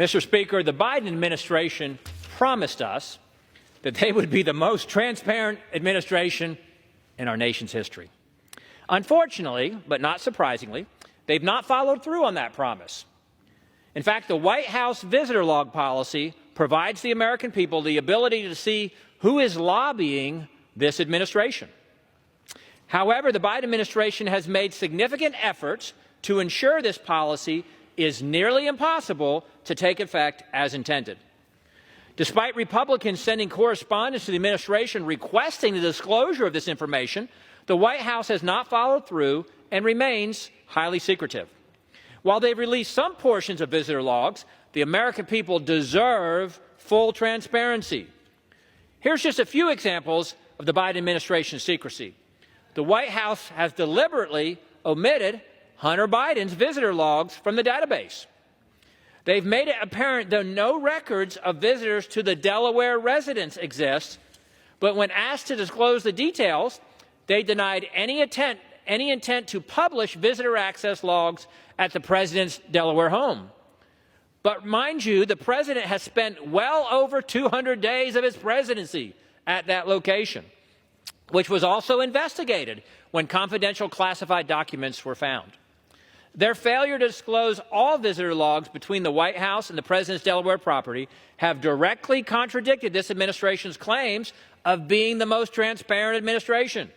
Mr. Speaker, the Biden administration promised us that they would be the most transparent administration in our nation's history. Unfortunately, but not surprisingly, they've not followed through on that promise. In fact, the White House visitor log policy provides the American people the ability to see who is lobbying this administration. However, the Biden administration has made significant efforts to ensure this policy is nearly impossible to take effect as intended. Despite Republicans sending correspondence to the administration requesting the disclosure of this information, the White House has not followed through and remains highly secretive. While they've released some portions of visitor logs, the American people deserve full transparency. Here's just a few examples of the Biden administration's secrecy. The White House has deliberately omitted Hunter Biden's visitor logs from the database. They've made it apparent that no records of visitors to the Delaware residence exist, but when asked to disclose the details, they denied any intent to publish visitor access logs at the president's Delaware home. But mind you, the president has spent well over 200 days of his presidency at that location, which was also investigated when confidential classified documents were found. Their failure to disclose all visitor logs between the White House and the president's Delaware property have directly contradicted this administration's claims of being the most transparent administration.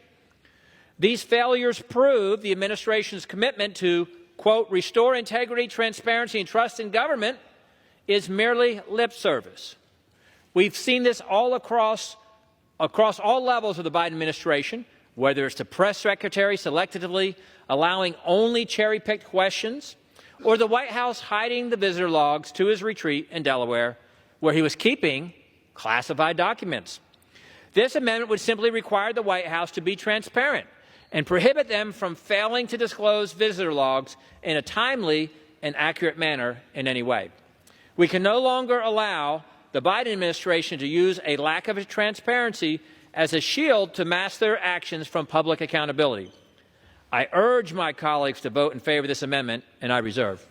These failures prove the administration's commitment to, quote, restore integrity, transparency, and trust in government is merely lip service. We've seen this all across all levels of the Biden administration, whether it's the press secretary selectively allowing only cherry-picked questions, or the White House hiding the visitor logs to his retreat in Delaware, where he was keeping classified documents. This amendment would simply require the White House to be transparent and prohibit them from failing to disclose visitor logs in a timely and accurate manner in any way. We can no longer allow the Biden administration to use a lack of transparency as a shield to mask their actions from public accountability. I urge my colleagues to vote in favor of this amendment, and I reserve.